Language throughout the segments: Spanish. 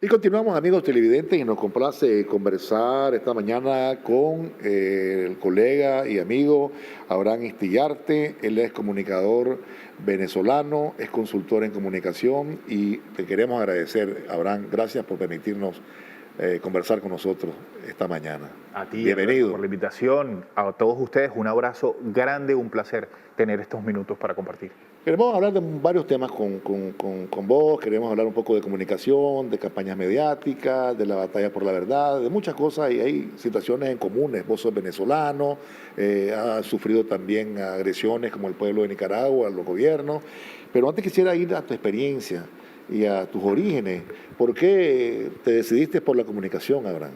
Y continuamos, amigos televidentes, y nos complace conversar esta mañana con el colega y amigo Abraham Istillarte. Él es comunicador venezolano, es consultor en comunicación y te queremos agradecer, Abraham, gracias por permitirnos conversar con nosotros esta mañana. A ti, Alberto, Bienvenido. por la invitación. A todos ustedes, un abrazo grande, un placer tener estos minutos para compartir. Queremos hablar de varios temas con vos, queremos hablar un poco de comunicación, de campañas mediáticas, de la batalla por la verdad, de muchas cosas, y hay situaciones en comunes. Vos sos venezolano, has sufrido también agresiones como el pueblo de Nicaragua, los gobiernos, pero antes quisiera ir a tu experiencia y a tus orígenes. ¿Por qué te decidiste por la comunicación, Abraham?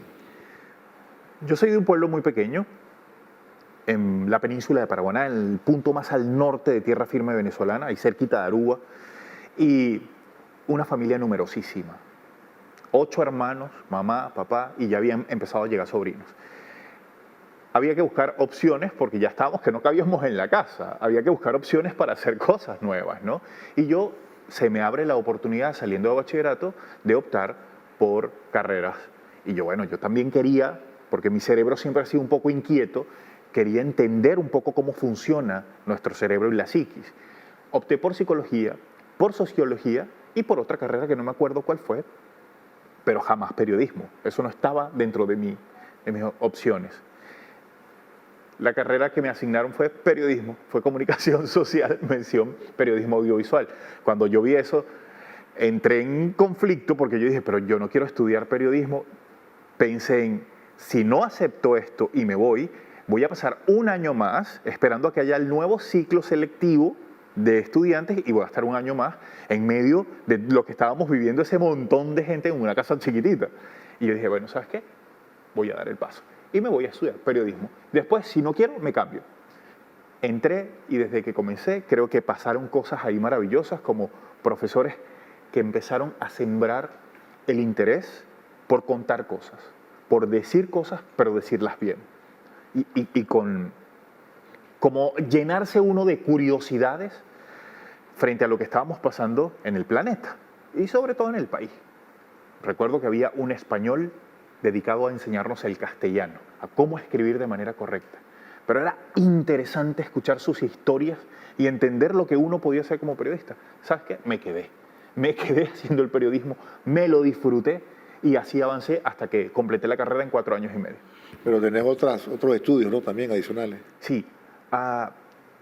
Yo soy de un pueblo muy pequeño, en la península de Paraguaná, en el punto más al norte de tierra firme venezolana, ahí cerquita de Aruba, y una familia numerosísima. 8 hermanos, mamá, papá, y ya habían empezado a llegar sobrinos. Había que buscar opciones porque ya estábamos que no cabíamos en la casa. Había que buscar opciones para hacer cosas nuevas, ¿no? Y se me abre la oportunidad saliendo de bachillerato de optar por carreras. Y yo también quería, porque mi cerebro siempre ha sido un poco inquieto, quería entender un poco cómo funciona nuestro cerebro y la psiquis. Opté por psicología, por sociología y por otra carrera que no me acuerdo cuál fue, pero jamás periodismo. Eso no estaba dentro de mis opciones. La carrera que me asignaron fue periodismo, fue comunicación social, mención periodismo audiovisual. Cuando yo vi eso, entré en conflicto porque yo dije, pero yo no quiero estudiar periodismo. Pensé en, si no acepto esto y me voy a pasar un año más esperando a que haya el nuevo ciclo selectivo de estudiantes y voy a estar un año más en medio de lo que estábamos viviendo ese montón de gente en una casa chiquitita. Y yo dije, bueno, ¿sabes qué? Voy a dar el paso y me voy a estudiar periodismo. Después, si no quiero, me cambio. Entré y desde que comencé creo que pasaron cosas ahí maravillosas como profesores que empezaron a sembrar el interés por contar cosas, por decir cosas, pero decirlas bien. Y con como llenarse uno de curiosidades frente a lo que estábamos pasando en el planeta y sobre todo en el país. Recuerdo que había un español dedicado a enseñarnos el castellano, a cómo escribir de manera correcta. Pero era interesante escuchar sus historias y entender lo que uno podía hacer como periodista. ¿Sabes qué? Me quedé haciendo el periodismo, me lo disfruté y así avancé hasta que completé la carrera en 4 años y medio. Pero tenés otros estudios, ¿no? También adicionales. Sí,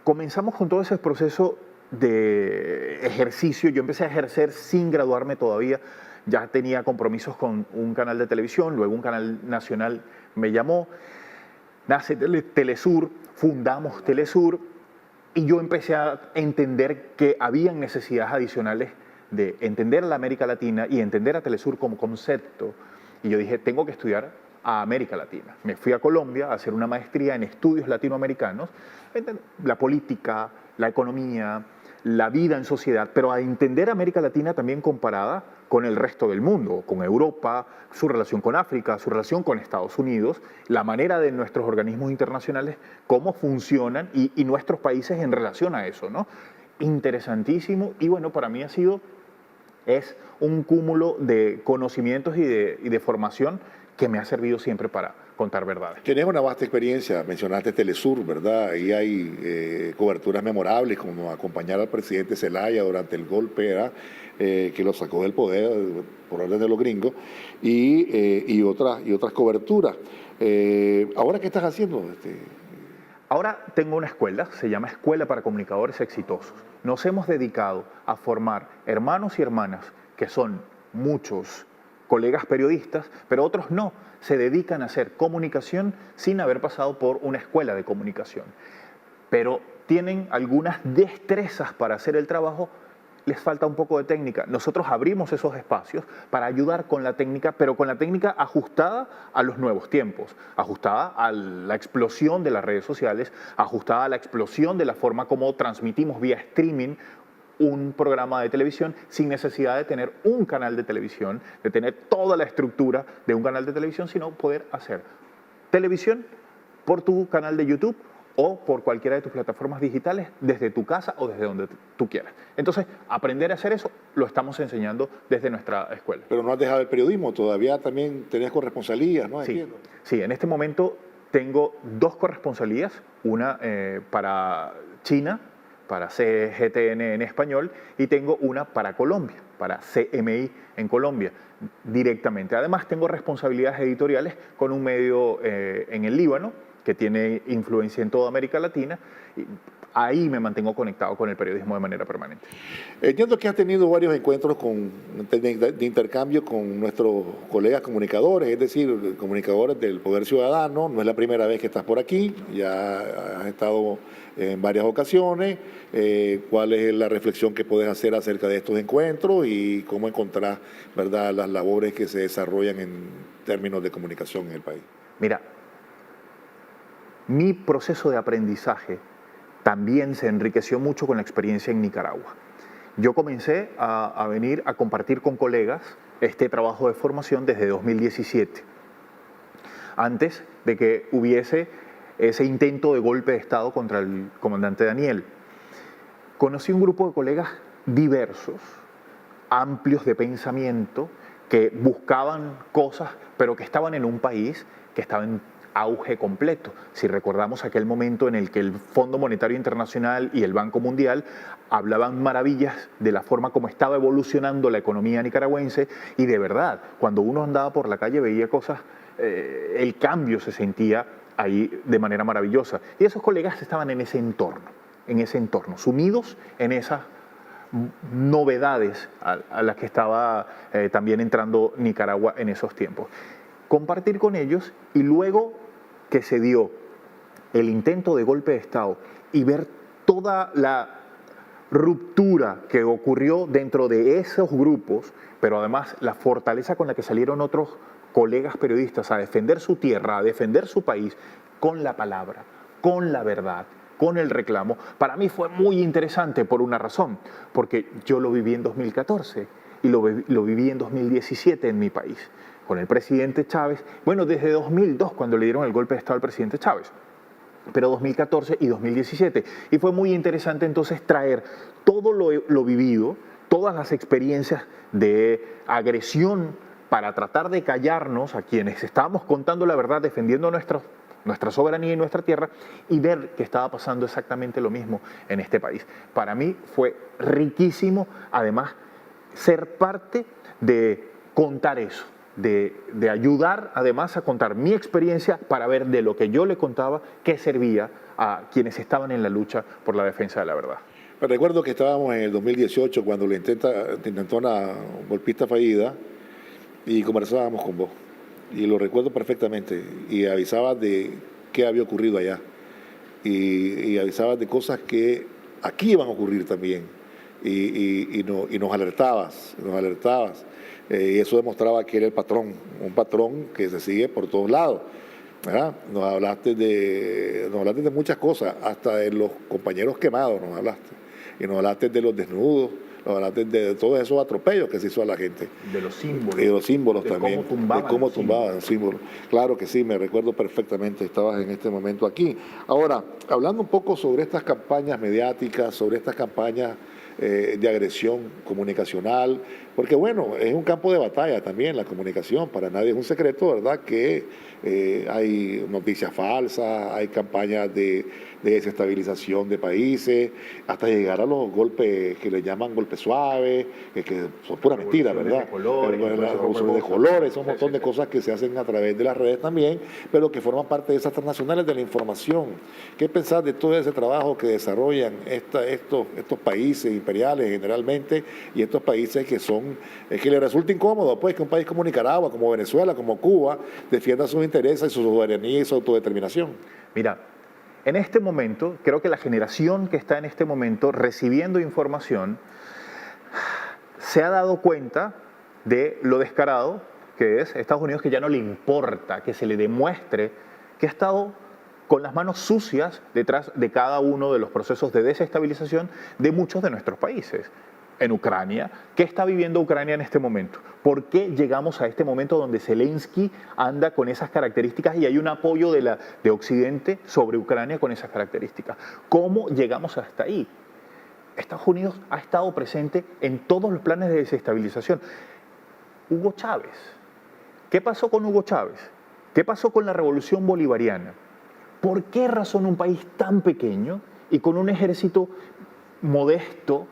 comenzamos con todo ese proceso de ejercicio. Yo empecé a ejercer sin graduarme todavía. Ya tenía compromisos con un canal de televisión, luego un canal nacional me llamó. Nace Telesur, fundamos Telesur y yo empecé a entender que habían necesidades adicionales de entender a la América Latina y entender a Telesur como concepto. Y yo dije, tengo que estudiar a América Latina. Me fui a Colombia a hacer una maestría en estudios latinoamericanos, la política, la economía, la vida en sociedad, pero a entender América Latina también comparada con el resto del mundo, con Europa, su relación con África, su relación con Estados Unidos, la manera de nuestros organismos internacionales, cómo funcionan y nuestros países en relación a eso, ¿no? Interesantísimo y bueno, para mí es un cúmulo de conocimientos y de formación que me ha servido siempre para contar verdades. Tenés una vasta experiencia, mencionaste Telesur, ¿verdad? Ahí hay coberturas memorables, como acompañar al presidente Zelaya durante el golpe, ¿verdad? Que lo sacó del poder por orden de los gringos, y otras coberturas. ¿Ahora qué estás haciendo? Ahora tengo una escuela, se llama Escuela para Comunicadores Exitosos. Nos hemos dedicado a formar hermanos y hermanas que son muchos colegas periodistas, pero otros no, se dedican a hacer comunicación sin haber pasado por una escuela de comunicación. Pero tienen algunas destrezas para hacer el trabajo, les falta un poco de técnica. Nosotros abrimos esos espacios para ayudar con la técnica, pero con la técnica ajustada a los nuevos tiempos, ajustada a la explosión de las redes sociales, ajustada a la explosión de la forma como transmitimos vía streaming un programa de televisión sin necesidad de tener un canal de televisión, de tener toda la estructura de un canal de televisión, sino poder hacer televisión por tu canal de YouTube o por cualquiera de tus plataformas digitales, desde tu casa o desde donde tú quieras. Entonces, aprender a hacer eso lo estamos enseñando desde nuestra escuela. Pero no has dejado el periodismo, todavía también tenés corresponsalías, ¿no? Sí, Entiendo. sí, en este momento tengo 2 corresponsalías, una para China, para CGTN en español, y tengo una para Colombia, para CMI en Colombia, directamente. Además, tengo responsabilidades editoriales con un medio en el Líbano, que tiene influencia en toda América Latina, y ahí me mantengo conectado con el periodismo de manera permanente. Entiendo que has tenido varios encuentros de intercambio con nuestros colegas comunicadores, es decir, comunicadores del Poder Ciudadano. No es la primera vez que estás por aquí, ya has estado en varias ocasiones. ¿Cuál es la reflexión que puedes hacer acerca de estos encuentros y cómo encontrar, ¿verdad?, las labores que se desarrollan en términos de comunicación en el país? Mira, mi proceso de aprendizaje también se enriqueció mucho con la experiencia en Nicaragua. Yo comencé a venir a compartir con colegas este trabajo de formación desde 2017, antes de que hubiese ese intento de golpe de Estado contra el comandante Daniel. Conocí un grupo de colegas diversos, amplios de pensamiento, que buscaban cosas, pero que estaban en un país que estaba en auge completo. Si recordamos aquel momento en el que el Fondo Monetario Internacional y el Banco Mundial hablaban maravillas de la forma como estaba evolucionando la economía nicaragüense, y de verdad, cuando uno andaba por la calle veía cosas, el cambio se sentía ahí de manera maravillosa. Y esos colegas estaban en ese entorno, sumidos en esas novedades a las que estaba también entrando Nicaragua en esos tiempos. Compartir con ellos, y luego que se dio el intento de golpe de Estado y ver toda la ruptura que ocurrió dentro de esos grupos, pero además la fortaleza con la que salieron otros colegas periodistas a defender su tierra, a defender su país, con la palabra, con la verdad, con el reclamo, para mí fue muy interesante por una razón, porque yo lo viví en 2014 y lo viví en 2017 en mi país, con el presidente Chávez, bueno, desde 2002, cuando le dieron el golpe de Estado al presidente Chávez, pero 2014 y 2017. Y fue muy interesante entonces traer todo lo vivido, todas las experiencias de agresión para tratar de callarnos a quienes estábamos contando la verdad, defendiendo nuestra soberanía y nuestra tierra, y ver que estaba pasando exactamente lo mismo en este país. Para mí fue riquísimo, además, ser parte de contar eso, de ayudar además a contar mi experiencia para ver de lo que yo le contaba qué servía a quienes estaban en la lucha por la defensa de la verdad. Me recuerdo que estábamos en el 2018 cuando le intentó una golpista fallida y conversábamos con vos. Y lo recuerdo perfectamente. Y avisabas de qué había ocurrido allá. Y avisabas de cosas que aquí iban a ocurrir también. Y nos alertabas, y eso demostraba que era el patrón, un patrón que se sigue por todos lados, ¿verdad? Nos hablaste de muchas cosas, hasta de los compañeros quemados nos hablaste, y nos hablaste de los desnudos, nos hablaste de todos esos atropellos que se hizo a la gente. De los símbolos. Y de los símbolos de también. De cómo tumbaban los símbolos. Claro que sí, me recuerdo perfectamente, estabas en este momento aquí. Ahora, hablando un poco sobre estas campañas mediáticas, sobre estas campañas de agresión comunicacional, porque bueno, es un campo de batalla también la comunicación, para nadie es un secreto, ¿verdad?, que hay noticias falsas, hay campañas de desestabilización de países, hasta llegar a los golpes que le llaman golpes suaves, que son pura mentira, ¿verdad? Las revoluciones de colores, son un montón de cosas que se hacen a través de las redes también, pero que forman parte de esas transnacionales de la información. ¿Qué pensás de todo ese trabajo que desarrollan estos países imperiales generalmente, y estos países que les resulta incómodo, pues, que un país como Nicaragua, como Venezuela, como Cuba, defienda sus intereses, su soberanía y su autodeterminación? Mira, en este momento, creo que la generación que está en este momento recibiendo información se ha dado cuenta de lo descarado que es Estados Unidos, que ya no le importa que se le demuestre que ha estado con las manos sucias detrás de cada uno de los procesos de desestabilización de muchos de nuestros países. en Ucrania. ¿Qué está viviendo Ucrania en este momento? ¿Por qué llegamos a este momento donde Zelensky anda con esas características y hay un apoyo de Occidente sobre Ucrania con esas características? ¿Cómo llegamos hasta ahí? Estados Unidos ha estado presente en todos los planes de desestabilización. Hugo Chávez. ¿Qué pasó con Hugo Chávez? ¿Qué pasó con la revolución bolivariana? ¿Por qué razón un país tan pequeño y con un ejército modesto,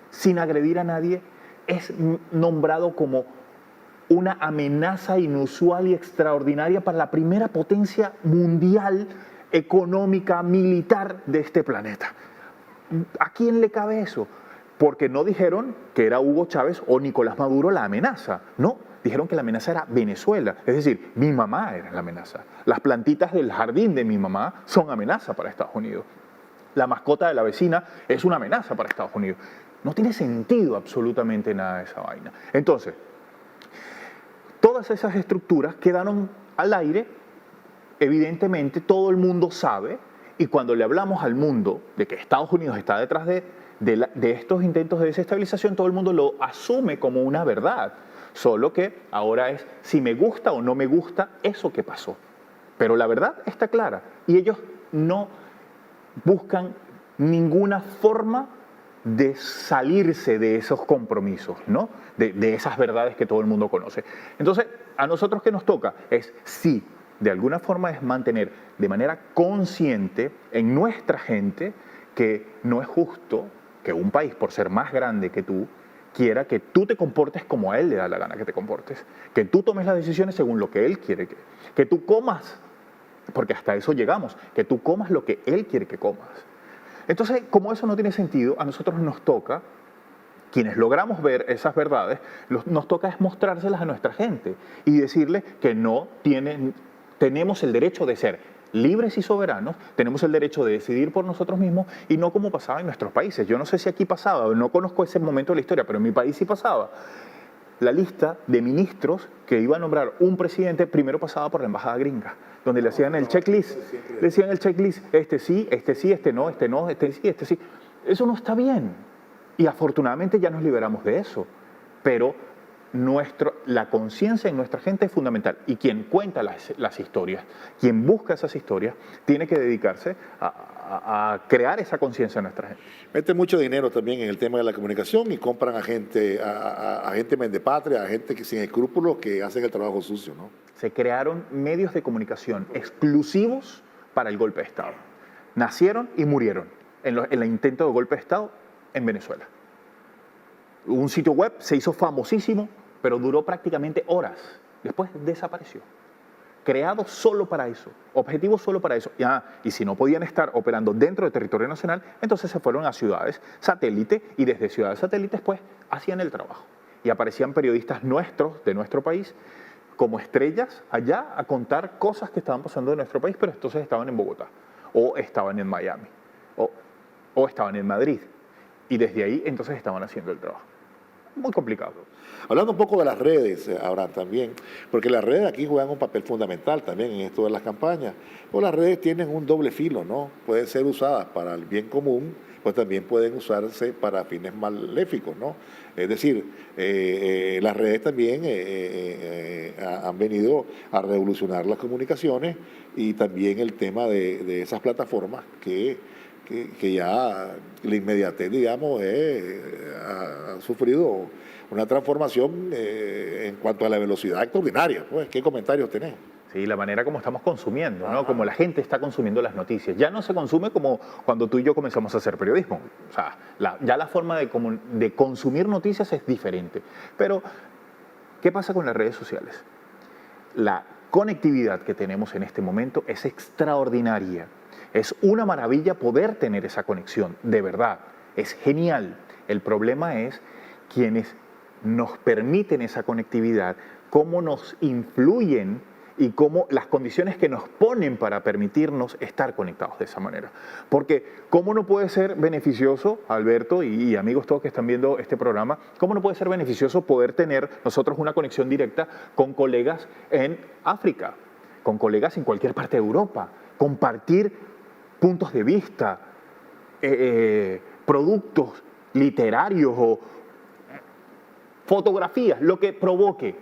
sin agredir a nadie, es nombrado como una amenaza inusual y extraordinaria para la primera potencia mundial, económica, militar de este planeta? ¿A quién le cabe eso? Porque no dijeron que era Hugo Chávez o Nicolás Maduro la amenaza, no, dijeron que la amenaza era Venezuela, es decir, mi mamá era la amenaza. Las plantitas del jardín de mi mamá son amenaza para Estados Unidos. La mascota de la vecina es una amenaza para Estados Unidos. No tiene sentido absolutamente nada de esa vaina. Entonces, todas esas estructuras quedaron al aire, evidentemente todo el mundo sabe, y cuando le hablamos al mundo de que Estados Unidos está detrás de estos intentos de desestabilización, todo el mundo lo asume como una verdad. Solo que ahora es si me gusta o no me gusta eso que pasó. Pero la verdad está clara y ellos no buscan ninguna forma de salirse de esos compromisos, ¿no? De esas verdades que todo el mundo conoce. Entonces, a nosotros que nos toca es sí, de alguna forma es mantener de manera consciente en nuestra gente que no es justo que un país, por ser más grande que tú, quiera que tú te comportes como a él le da la gana que te comportes, que tú tomes las decisiones según lo que él quiere, que tú comas, porque hasta eso llegamos, que tú comas lo que él quiere que comas. Entonces, como eso no tiene sentido, a nosotros nos toca, quienes logramos ver esas verdades, nos toca es mostrárselas a nuestra gente y decirle que no tenemos el derecho de ser libres y soberanos, tenemos el derecho de decidir por nosotros mismos y no como pasaba en nuestros países. Yo no sé si aquí pasaba, no conozco ese momento de la historia, pero en mi país sí pasaba. La lista de ministros que iba a nombrar un presidente primero pasaba por la embajada gringa, donde le hacían el checklist. Le decían el checklist, este sí, este no, este sí, este sí. Eso no está bien. Y afortunadamente ya nos liberamos de eso. Pero la conciencia en nuestra gente es fundamental. Y quien cuenta las historias, quien busca esas historias, tiene que dedicarse a crear esa conciencia en nuestra gente. Mete mucho dinero también en el tema de la comunicación y compran a gente mendepatria, a gente que sin escrúpulos que hacen el trabajo sucio, ¿no? Se crearon medios de comunicación exclusivos para el golpe de Estado. Nacieron y murieron en el intento de golpe de Estado en Venezuela. Un sitio web se hizo famosísimo, pero duró prácticamente horas. Después desapareció. Creado solo para eso, objetivo solo para eso. Y si no podían estar operando dentro del territorio nacional, entonces se fueron a ciudades satélite y desde ciudades satélites pues hacían el trabajo. Y aparecían periodistas nuestros, de nuestro país, como estrellas allá a contar cosas que estaban pasando en nuestro país, pero entonces estaban en Bogotá, o estaban en Miami, o estaban en Madrid. Y desde ahí entonces estaban haciendo el trabajo. Muy complicado. Hablando un poco de las redes, ahora también, porque las redes aquí juegan un papel fundamental también en esto de las campañas. Pues las redes tienen un doble filo, ¿no? Pueden ser usadas para el bien común, pues también pueden usarse para fines maléficos, ¿no? Es decir, las redes también han venido a revolucionar las comunicaciones y también el tema de esas plataformas que ya la inmediatez, digamos, ha sufrido una transformación en cuanto a la velocidad extraordinaria. Pues, ¿qué comentarios tenés? Sí, la manera como estamos consumiendo, ¿no? Como la gente está consumiendo las noticias. Ya no se consume como cuando tú y yo comenzamos a hacer periodismo. O sea, ya la forma de consumir noticias es diferente. Pero, ¿qué pasa con las redes sociales? La conectividad que tenemos en este momento es extraordinaria. Es una maravilla poder tener esa conexión, de verdad. Es genial. El problema es quienes nos permiten esa conectividad, cómo nos influyen y cómo las condiciones que nos ponen para permitirnos estar conectados de esa manera. Porque ¿cómo no puede ser beneficioso, Alberto y amigos todos que están viendo este programa, cómo no puede ser beneficioso poder tener nosotros una conexión directa con colegas en África, con colegas en cualquier parte de Europa, compartir puntos de vista, productos literarios o fotografías, lo que provoque.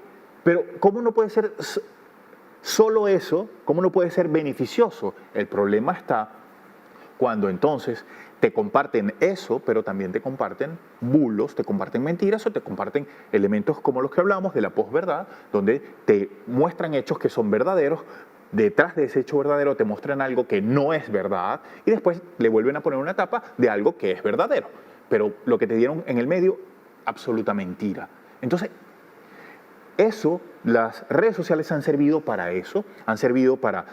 Pero ¿cómo no puede ser solo eso? ¿Cómo no puede ser beneficioso? El problema está cuando entonces te comparten eso, pero también te comparten bulos, te comparten mentiras o te comparten elementos como los que hablamos de la posverdad, donde te muestran hechos que son verdaderos, detrás de ese hecho verdadero te muestran algo que no es verdad y después le vuelven a poner una tapa de algo que es verdadero. Pero lo que te dieron en el medio, absoluta mentira. Entonces, eso, las redes sociales han servido para eso, han servido para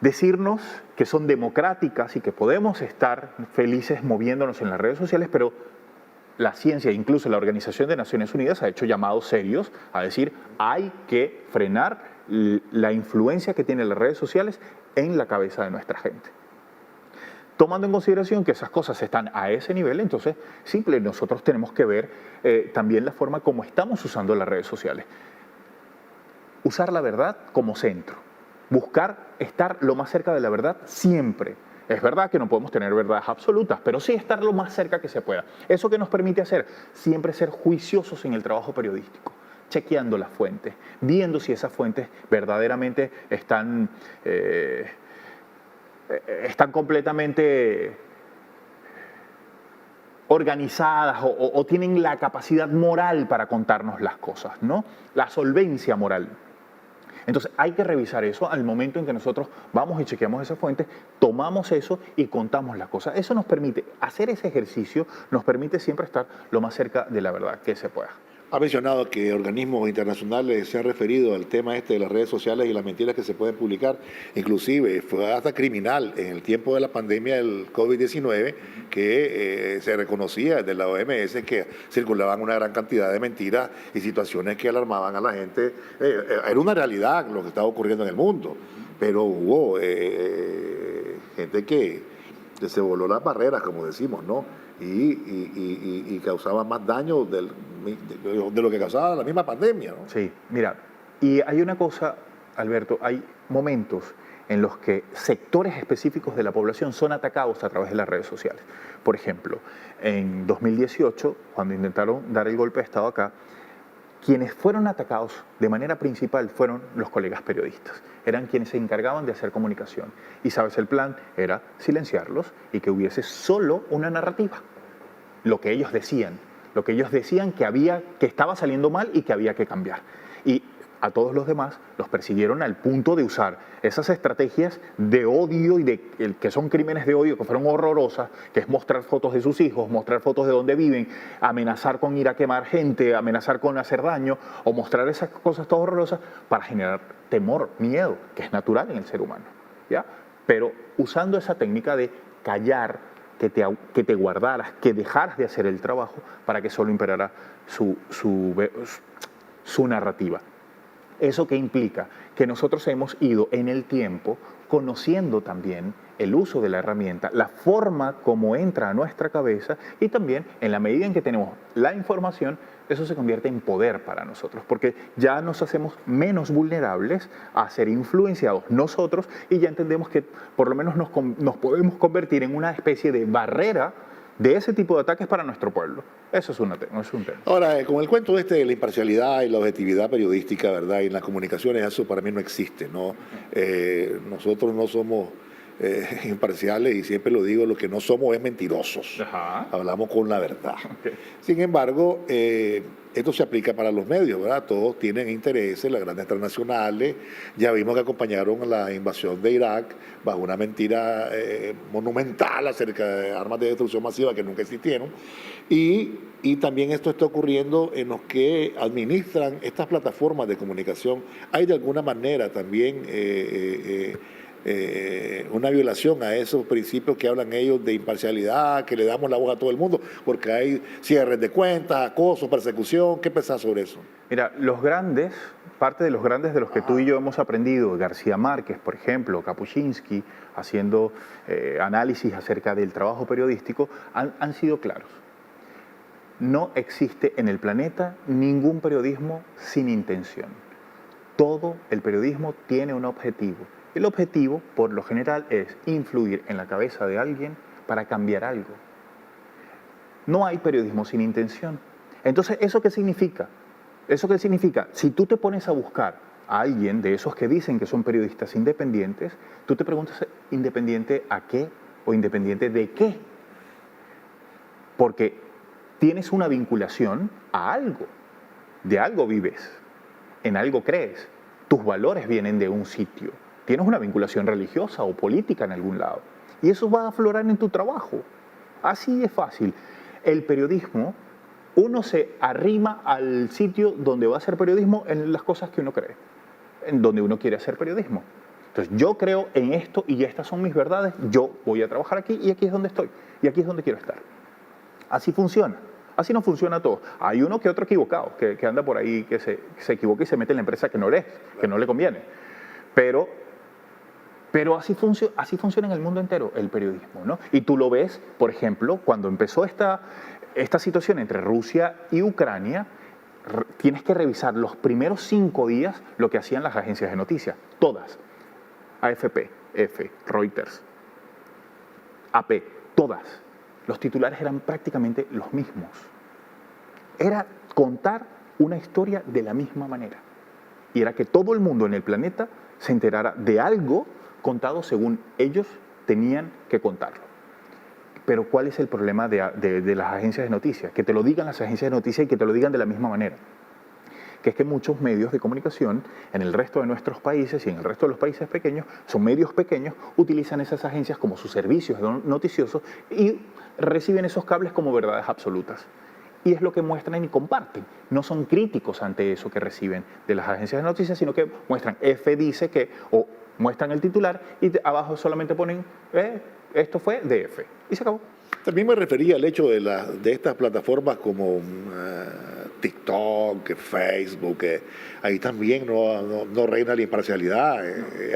decirnos que son democráticas y que podemos estar felices moviéndonos en las redes sociales, pero la ciencia, incluso la Organización de Naciones Unidas, ha hecho llamados serios a decir hay que frenar la influencia que tienen las redes sociales en la cabeza de nuestra gente. Tomando en consideración que esas cosas están a ese nivel, entonces, nosotros tenemos que ver también la forma como estamos usando las redes sociales. Usar la verdad como centro. Buscar estar lo más cerca de la verdad siempre. Es verdad que no podemos tener verdades absolutas, pero sí estar lo más cerca que se pueda. ¿Eso qué nos permite hacer? Siempre ser juiciosos en el trabajo periodístico, chequeando las fuentes, viendo si esas fuentes verdaderamente están completamente organizadas o tienen la capacidad moral para contarnos las cosas, ¿no? La solvencia moral. Entonces hay que revisar eso al momento en que nosotros vamos y chequeamos esa fuente, tomamos eso y contamos las cosas. Eso nos permite, hacer ese ejercicio nos permite siempre estar lo más cerca de la verdad que se pueda. Ha mencionado que organismos internacionales se han referido al tema de las redes sociales y las mentiras que se pueden publicar. Inclusive fue hasta criminal en el tiempo de la pandemia del COVID-19 que se reconocía desde la OMS que circulaban una gran cantidad de mentiras y situaciones que alarmaban a la gente. Era una realidad lo que estaba ocurriendo en el mundo, pero hubo gente que se voló las barreras, como decimos, ¿no? Y causaba más daño de lo que causaba la misma pandemia, ¿no? Sí, mira, y hay una cosa, Alberto, hay momentos en los que sectores específicos de la población son atacados a través de las redes sociales. Por ejemplo, en 2018, cuando intentaron dar el golpe de Estado acá, quienes fueron atacados de manera principal fueron los colegas periodistas. Eran quienes se encargaban de hacer comunicación. Y sabes, el plan era silenciarlos y que hubiese solo una narrativa. Lo que ellos decían que estaba saliendo mal y que había que cambiar. Y a todos los demás los persiguieron al punto de usar esas estrategias de odio y que son crímenes de odio que fueron horrorosas, que es mostrar fotos de sus hijos, mostrar fotos de dónde viven, amenazar con ir a quemar gente, amenazar con hacer daño o mostrar esas cosas todas horrorosas para generar temor, miedo, que es natural en el ser humano, ¿ya? Pero usando esa técnica de callar, que te guardaras, que dejaras de hacer el trabajo para que solo imperara su narrativa. ¿Eso qué implica? Que nosotros hemos ido en el tiempo conociendo también el uso de la herramienta, la forma como entra a nuestra cabeza y también en la medida en que tenemos la información, eso se convierte en poder para nosotros, porque ya nos hacemos menos vulnerables a ser influenciados nosotros y ya entendemos que por lo menos nos podemos convertir en una especie de barrera de ese tipo de ataques para nuestro pueblo. Eso es un tema. Ahora, con el cuento de la imparcialidad y la objetividad periodística, ¿verdad? Y en las comunicaciones eso para mí no existe, ¿no? Nosotros no somos imparciales y siempre lo digo, lo que no somos es mentirosos. Ajá. Hablamos con la verdad. Okay. Sin embargo, esto se aplica para los medios, ¿verdad? Todos tienen intereses, las grandes transnacionales. Ya vimos que acompañaron a la invasión de Irak bajo una mentira monumental acerca de armas de destrucción masiva que nunca existieron. Y también esto está ocurriendo en los que administran estas plataformas de comunicación. Hay de alguna manera también una violación a esos principios que hablan ellos de imparcialidad, que le damos la voz a todo el mundo, porque hay cierres de cuentas, acoso, persecución. ¿Qué pensás sobre eso? Mira, parte de los grandes de los que tú y yo hemos aprendido, García Márquez, por ejemplo, Kapuscinski, haciendo análisis acerca del trabajo periodístico, han sido claros. No existe en el planeta ningún periodismo sin intención. Todo el periodismo tiene un objetivo. El objetivo, por lo general, es influir en la cabeza de alguien para cambiar algo. No hay periodismo sin intención. Entonces, ¿eso qué significa? ¿Eso qué significa? Si tú te pones a buscar a alguien de esos que dicen que son periodistas independientes, tú te preguntas, ¿independiente a qué o independiente de qué? Porque tienes una vinculación a algo, de algo vives, en algo crees, tus valores vienen de un sitio, tienes una vinculación religiosa o política en algún lado y eso va a aflorar en tu trabajo. Así es fácil. El periodismo, uno se arrima al sitio donde va a hacer periodismo en las cosas que uno cree, en donde uno quiere hacer periodismo. Entonces yo creo en esto y estas son mis verdades, yo voy a trabajar aquí y aquí es donde estoy y aquí es donde quiero estar. Así funciona. Así no funciona todo. Hay uno que otro equivocado, que anda por ahí, que se equivoca y se mete en la empresa que no le conviene. Pero así funciona en el mundo entero el periodismo, ¿no? Y tú lo ves, por ejemplo, cuando empezó esta situación entre Rusia y Ucrania, tienes que revisar los primeros 5 días lo que hacían las agencias de noticias, todas. AFP, EFE, Reuters, AP, todas. Los titulares eran prácticamente los mismos. Era contar una historia de la misma manera. Y era que todo el mundo en el planeta se enterara de algo contado según ellos tenían que contarlo. Pero ¿cuál es el problema de las agencias de noticias? Que te lo digan las agencias de noticias y que te lo digan de la misma manera. Que es que muchos medios de comunicación en el resto de nuestros países y en el resto de los países pequeños, son medios pequeños, utilizan esas agencias como sus servicios noticiosos y reciben esos cables como verdades absolutas. Y es lo que muestran y comparten. No son críticos ante eso que reciben de las agencias de noticias, sino que muestran F dice que, o muestran el titular y abajo solamente ponen esto fue de F. Y se acabó. También me refería al hecho de estas plataformas como TikTok, Facebook, ahí también no reina la imparcialidad,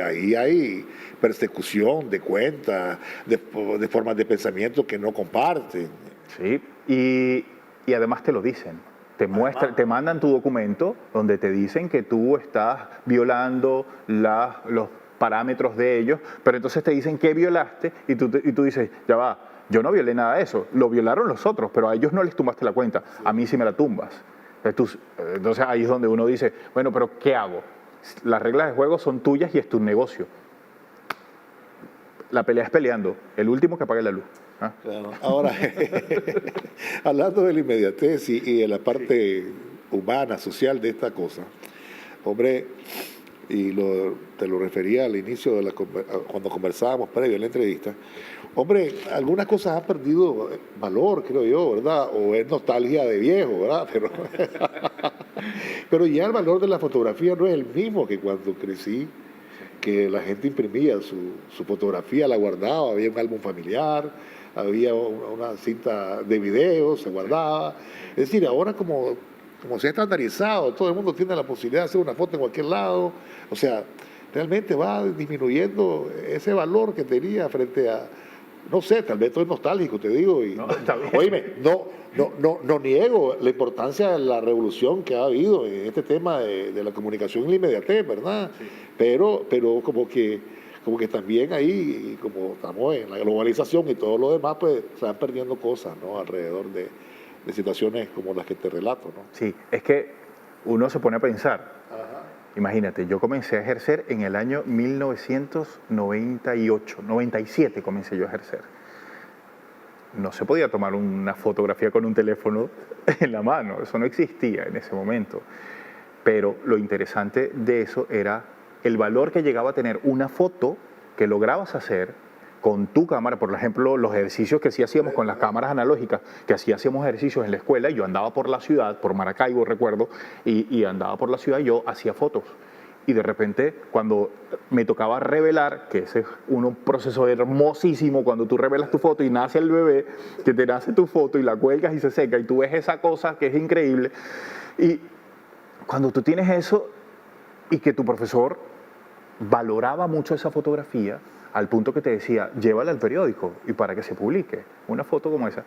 ahí hay persecución de cuentas, de formas de pensamiento que no comparten. Sí, y además te lo dicen. Te mandan tu documento donde te dicen que tú estás violando los parámetros de ellos, pero entonces te dicen que violaste y tú dices, ya va, yo no violé nada de eso, lo violaron los otros, pero a ellos no les tumbaste la cuenta, a mí sí me la tumbas. Entonces ahí es donde uno dice, bueno, pero ¿qué hago? Las reglas de juego son tuyas y es tu negocio. La pelea es peleando, el último que apague la luz. ¿Ah? Claro. Ahora, hablando de la inmediatez y de la parte humana, social de esta cosa, hombre, y te lo refería al inicio cuando conversábamos previo a la entrevista, hombre, algunas cosas han perdido valor, creo yo, ¿verdad? O es nostalgia de viejo, ¿verdad? Pero ya el valor de la fotografía no es el mismo que cuando crecí, que la gente imprimía su fotografía, la guardaba, había un álbum familiar, había una cinta de videos, se guardaba. Es decir, ahora como se ha estandarizado, todo el mundo tiene la posibilidad de hacer una foto en cualquier lado, o sea, realmente va disminuyendo ese valor que tenía frente a, no sé, tal vez estoy nostálgico, te digo, y óyeme, no niego la importancia de la revolución que ha habido en este tema de la comunicación y la inmediatez, ¿verdad? Sí. Pero como que también ahí, como estamos en la globalización y todo lo demás, pues se van perdiendo cosas, ¿no? Alrededor de situaciones como las que te relato, ¿no? Sí, es que uno se pone a pensar. Ajá. Imagínate, yo comencé a ejercer en el año 1998, 97 comencé yo a ejercer. No se podía tomar una fotografía con un teléfono en la mano, eso no existía en ese momento. Pero lo interesante de eso era el valor que llegaba a tener una foto que lograbas hacer con tu cámara. Por ejemplo, los ejercicios que sí hacíamos con las cámaras analógicas, que así hacíamos ejercicios en la escuela, y yo andaba por la ciudad, por Maracaibo recuerdo, y andaba por la ciudad y yo hacía fotos. Y de repente, cuando me tocaba revelar, que ese es un proceso hermosísimo, cuando tú revelas tu foto y nace el bebé, que te nace tu foto y la cuelgas y se seca, y tú ves esa cosa que es increíble. Y cuando tú tienes eso y que tu profesor valoraba mucho esa fotografía, al punto que te decía, llévala al periódico y para que se publique una foto como esa.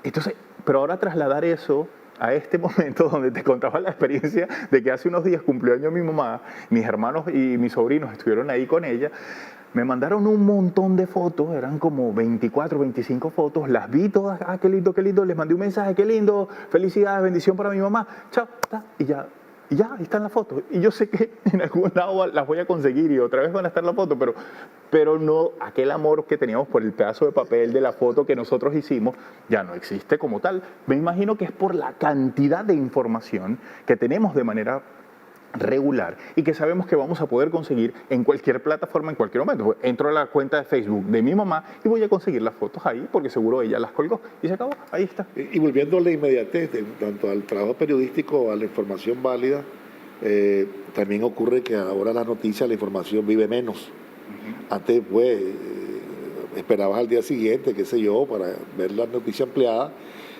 Entonces, pero ahora trasladar eso a este momento donde te contaba la experiencia de que hace unos días cumplió años mi mamá, mis hermanos y mis sobrinos estuvieron ahí con ella, Me mandaron un montón de fotos, eran como 24, 25 fotos, las vi todas, qué lindo, les mandé un mensaje, qué lindo, felicidades, bendición para mi mamá, chao, y ya, ahí están las fotos. Y yo sé que en algún lado las voy a conseguir y otra vez van a estar las fotos, pero no, aquel amor que teníamos por el pedazo de papel de la foto que nosotros hicimos ya no existe como tal. Me imagino que es por la cantidad de información que tenemos de manera regular y que sabemos que vamos a poder conseguir en cualquier plataforma, en cualquier momento. Entro a la cuenta de Facebook de mi mamá y voy a conseguir las fotos ahí porque seguro ella las colgó y se acabó, ahí está. Y volviendo a la inmediatez, tanto al trabajo periodístico, a la información válida, también ocurre que ahora la noticia, la información vive menos. Antes, pues, esperabas al día siguiente, qué sé yo, para ver la noticia ampliada.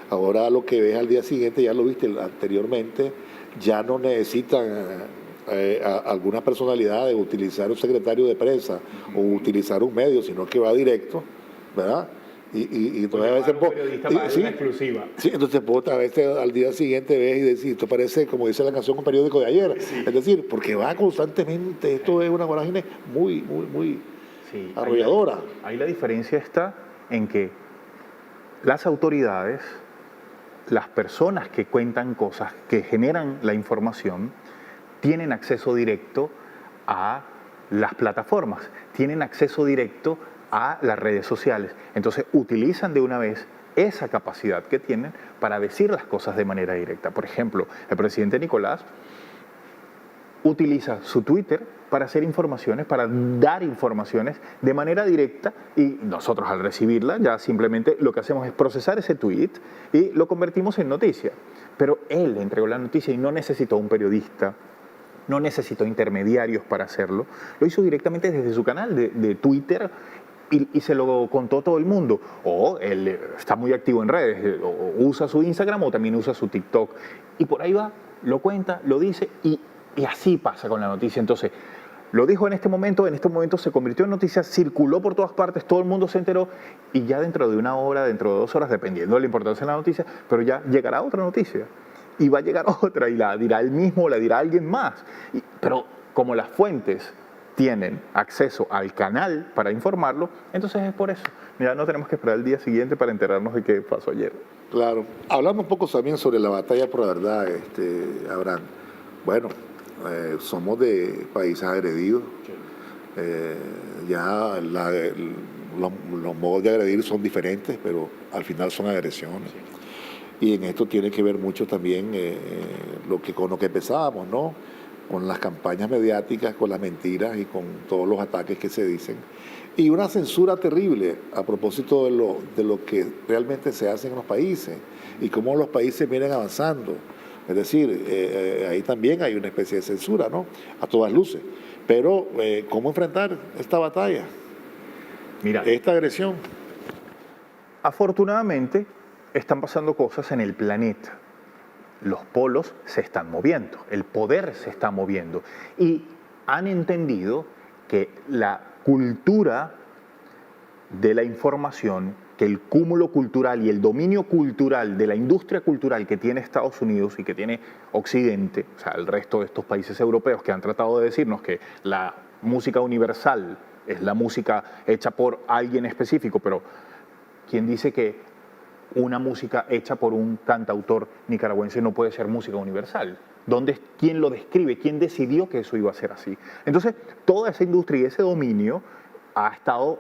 Ahora lo que ves al día siguiente, ya lo viste anteriormente, ya no necesitan alguna personalidad de utilizar un secretario de prensa o utilizar un medio, sino que va directo, ¿verdad? Y entonces a veces una exclusiva. Sí, entonces a veces al día siguiente ves y decís, esto parece, como dice la canción, un periódico de ayer. Sí. Es decir, porque va constantemente, esto es una vorágine muy sí, arrolladora. Ahí la diferencia está en que las autoridades, las personas que cuentan cosas, que generan la información, tienen acceso directo a las plataformas, tienen acceso directo a las redes sociales. Entonces utilizan de una vez esa capacidad que tienen para decir las cosas de manera directa. Por ejemplo, el presidente Nicolás utiliza su Twitter para hacer informaciones, para dar informaciones de manera directa y nosotros al recibirla ya simplemente lo que hacemos es procesar ese tweet y lo convertimos en noticia. Pero él entregó la noticia y no necesitó un periodista, no necesitó intermediarios para hacerlo, lo hizo directamente desde su canal de Twitter y se lo contó todo el mundo. O él está muy activo en redes, o usa su Instagram o también usa su TikTok. Y por ahí va, lo cuenta, lo dice y así pasa con la noticia. Entonces, lo dijo en este momento se convirtió en noticia, circuló por todas partes, todo el mundo se enteró y ya dentro de una hora, dentro de 2 horas, dependiendo de la importancia de la noticia, pero ya llegará otra noticia. Y va a llegar otra y la dirá él mismo o la dirá alguien más. Pero como las fuentes tienen acceso al canal para informarlo, entonces es por eso. Ya no tenemos que esperar el día siguiente para enterarnos de qué pasó ayer. Claro. Hablando un poco también sobre la batalla por la verdad, Abraham. Bueno, somos de países agredidos. Ya los modos de agredir son diferentes, pero al final son agresiones. Y en esto tiene que ver mucho también con lo que pensábamos, ¿no? Con las campañas mediáticas, con las mentiras y con todos los ataques que se dicen. Y una censura terrible a propósito de lo que realmente se hace en los países y cómo los países vienen avanzando. Es decir, ahí también hay una especie de censura, ¿no? A todas luces. Pero, ¿cómo enfrentar esta batalla? Mira, esta agresión. Afortunadamente, están pasando cosas en el planeta. Los polos se están moviendo, el poder se está moviendo y han entendido que la cultura de la información, que el cúmulo cultural y el dominio cultural de la industria cultural que tiene Estados Unidos y que tiene Occidente, o sea, el resto de estos países europeos que han tratado de decirnos que la música universal es la música hecha por alguien específico, pero ¿quién dice que una música hecha por un cantautor nicaragüense no puede ser música universal? ¿Quién lo describe? ¿Quién decidió que eso iba a ser así? Entonces, toda esa industria y ese dominio ha estado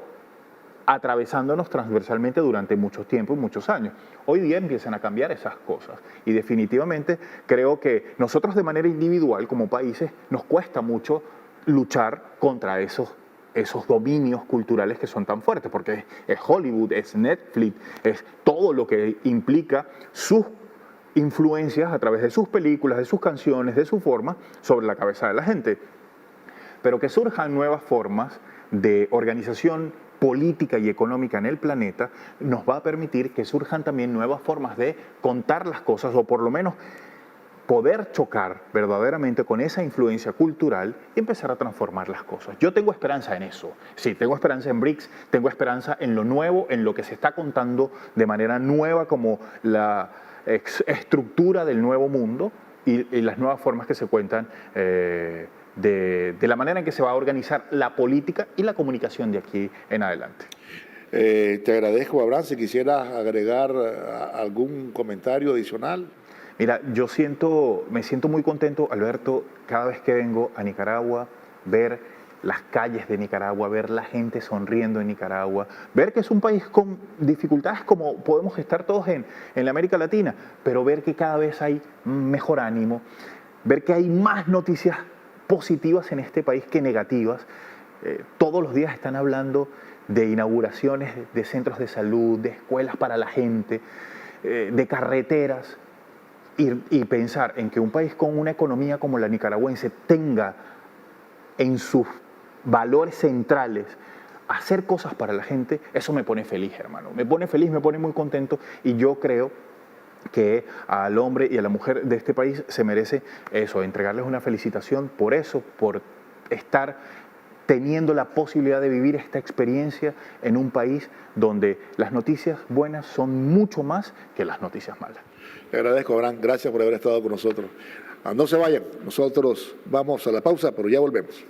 atravesándonos transversalmente durante mucho tiempo y muchos años. Hoy día empiezan a cambiar esas cosas y definitivamente creo que nosotros de manera individual como países nos cuesta mucho luchar contra esos dominios culturales que son tan fuertes, porque es Hollywood, es Netflix, es todo lo que implica sus influencias a través de sus películas, de sus canciones, de su forma sobre la cabeza de la gente. Pero que surjan nuevas formas de organización política y económica en el planeta nos va a permitir que surjan también nuevas formas de contar las cosas o por lo menos poder chocar verdaderamente con esa influencia cultural y empezar a transformar las cosas. Yo tengo esperanza en eso. Sí, tengo esperanza en BRICS, tengo esperanza en lo nuevo, en lo que se está contando de manera nueva como la estructura del nuevo mundo y las nuevas formas que se cuentan de la manera en que se va a organizar la política y la comunicación de aquí en adelante. Te agradezco, Abraham. Si quisieras agregar algún comentario adicional. Mira, me siento muy contento, Alberto, cada vez que vengo a Nicaragua, ver las calles de Nicaragua, ver la gente sonriendo en Nicaragua, ver que es un país con dificultades como podemos estar todos en la América Latina, pero ver que cada vez hay mejor ánimo, ver que hay más noticias positivas en este país que negativas. Todos los días están hablando de inauguraciones de centros de salud, de escuelas para la gente, de carreteras. Y pensar en que un país con una economía como la nicaragüense tenga en sus valores centrales hacer cosas para la gente, eso me pone feliz, hermano. Me pone feliz, me pone muy contento, y yo creo que al hombre y a la mujer de este país se merece eso, entregarles una felicitación por eso, por estar teniendo la posibilidad de vivir esta experiencia en un país donde las noticias buenas son mucho más que las noticias malas. Le agradezco, Abraham. Gracias por haber estado con nosotros. No se vayan. Nosotros vamos a la pausa, pero ya volvemos.